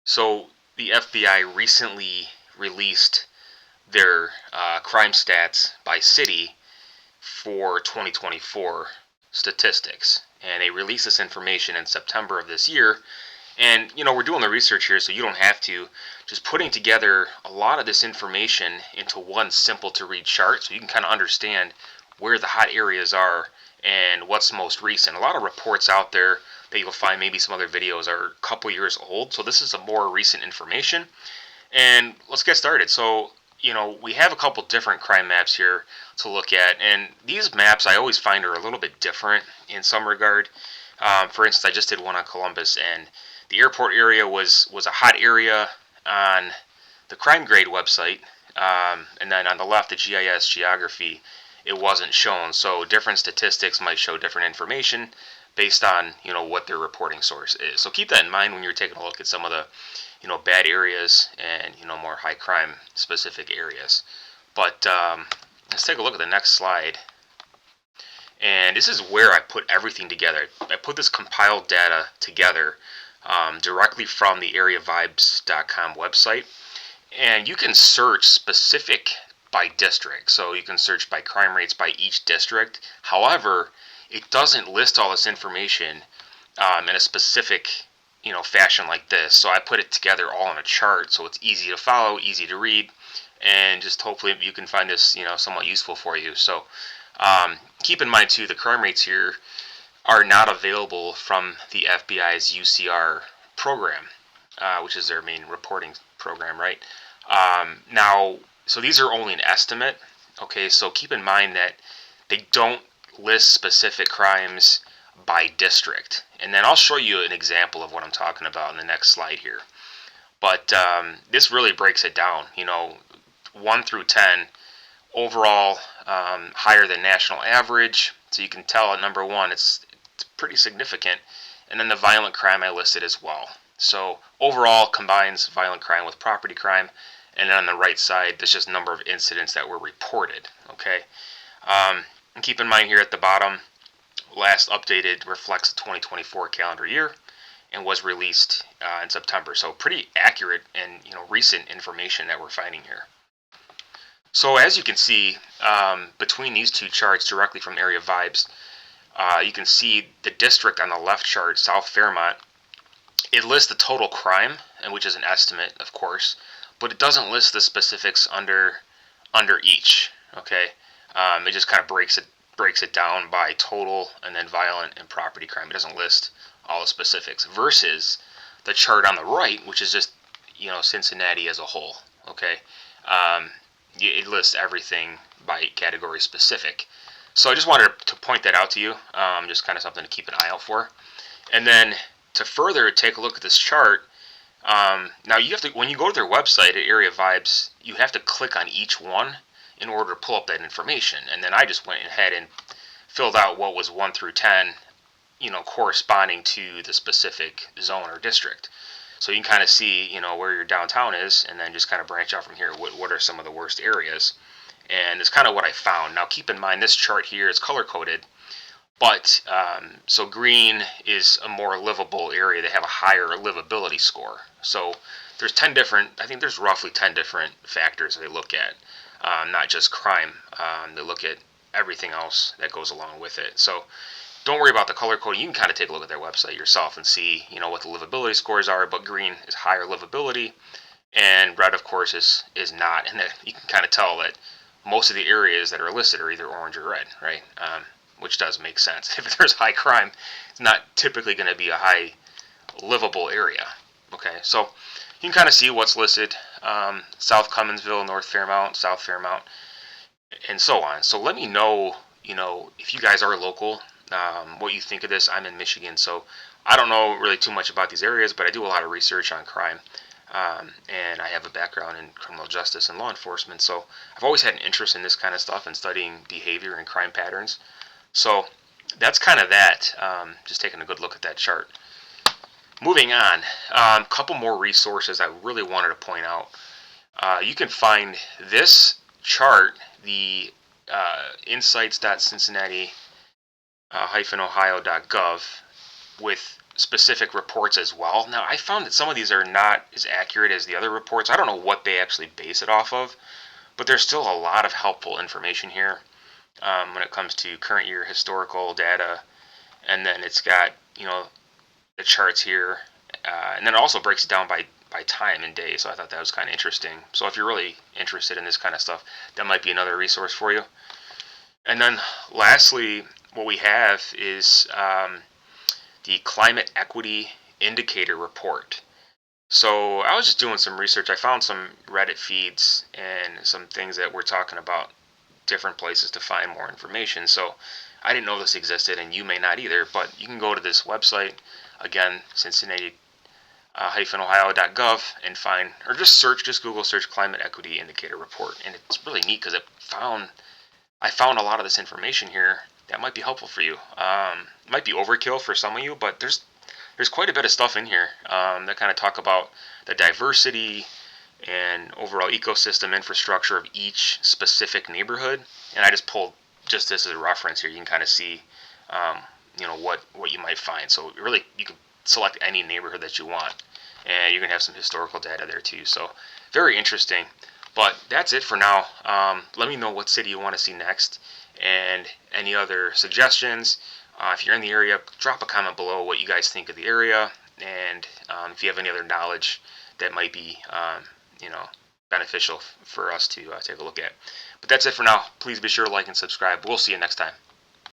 So the FBI recently released their crime stats by city for 2024 statistics. And they released this information in September of this year. And, we're doing the research here, so you don't have to. Just putting together a lot of this information into one simple to read chart so you can kind of understand where the hot areas are and what's most recent. A lot of reports out there that you'll find, maybe some other videos, are a couple years old. So this is a more recent information. And let's get started. So, we have a couple different crime maps here to look at. And these maps I always find are a little bit different in some regard. For instance, I just did one on Columbus, and the airport area was a hot area on the Crime Grade website. And then on the left, the GIS geography, it wasn't shown. So different statistics might show different information based on, what their reporting source is. So keep that in mind when you're taking a look at some of the, bad areas and, more high crime specific areas. But let's take a look at the next slide. And this is where I put everything together. I put this compiled data together directly from the areavibes.com website. And you can search specific by district. So you can search by crime rates by each district. However, it doesn't list all this information in a specific fashion like this. So I put it together all in a chart so it's easy to follow, easy to read, and just hopefully you can find this somewhat useful for you. So keep in mind too, the crime rates here are not available from the FBI's UCR program, which is their main reporting program, right? Now, so these are only an estimate. Okay, so keep in mind that they don't list specific crimes by district. And then I'll show you an example of what I'm talking about in the next slide here. But this really breaks it down. 1 through 10, overall higher than national average. So you can tell at number 1, it's pretty significant. And then the violent crime I listed as well. So overall combines violent crime with property crime. And then on the right side, there's just number of incidents that were reported. Okay. And keep in mind here at the bottom, last updated reflects the 2024 calendar year and was released in September. So pretty accurate and recent information that we're finding here. So as you can see, between these two charts directly from Area Vibes, you can see the district on the left chart, South Fairmont. It lists the total crime, and which is an estimate, of course, but it doesn't list the specifics under each. Okay, it just kind of breaks it down by total and then violent and property crime. It doesn't list all the specifics versus the chart on the right, which is just Cincinnati as a whole. Okay, it lists everything by category specific. So I just wanted to point that out to you, just kind of something to keep an eye out for. And then to further take a look at this chart, now you have to, when you go to their website at Area Vibes, you have to click on each one in order to pull up that information. And then I just went ahead and filled out what was 1 through 10, corresponding to the specific zone or district. So you can kind of see, where your downtown is, and then just kind of branch out from here. What are some of the worst areas? And it's kind of what I found. Now keep in mind, this chart here is color-coded, but so green is a more livable area. They have a higher livability score. So there's 10 different, I think there's roughly 10 different factors they look at, not just crime. They look at everything else that goes along with it. So don't worry about the color coding. You can kind of take a look at their website yourself and see, what the livability scores are. But green is higher livability, and red, of course, is not. And that you can kind of tell that most of the areas that are listed are either orange or red, right? Which does make sense. If there's high crime, it's not typically going to be a high livable area. Okay, so you can kind of see what's listed: South Cumminsville, North Fairmount, South Fairmount, and so on. So let me know, if you guys are local, what you think of this. I'm in Michigan, so I don't know really too much about these areas, but I do a lot of research on crime, and I have a background in criminal justice and law enforcement, so I've always had an interest in this kind of stuff and studying behavior and crime patterns. So that's kind of that, just taking a good look at that chart. Moving on, a couple more resources I really wanted to point out. You can find this chart, the insights.cincinnati-oh.gov, with specific reports as well. Now, I found that some of these are not as accurate as the other reports. I don't know what they actually base it off of, but there's still a lot of helpful information here when it comes to current year historical data. And then it's got, the charts here. And then it also breaks it down by time and day. So I thought that was kind of interesting. So if you're really interested in this kind of stuff, that might be another resource for you. And then lastly, what we have is the Climate Equity Indicator Report. So I was just doing some research. I found some Reddit feeds and some things that were talking about different places to find more information. So I didn't know this existed, and you may not either, but you can go to this website, again, cincinnati-oh.gov, and find, or just Google search Climate Equity Indicator Report. And it's really neat because I found a lot of this information here that might be helpful for you. It might be overkill for some of you, but there's quite a bit of stuff in here that kind of talk about the diversity and overall ecosystem infrastructure of each specific neighborhood. And I just pulled just this as a reference here. You can kind of see, what you might find. So really, you can select any neighborhood that you want, and you can have some historical data there too. So very interesting. But that's it for now. Let me know what city you want to see next, and any other suggestions. If you're in the area, drop a comment below what you guys think of the area, and if you have any other knowledge that might be, beneficial for us to take a look at. But that's it for now. Please be sure to like and subscribe. We'll see you next time.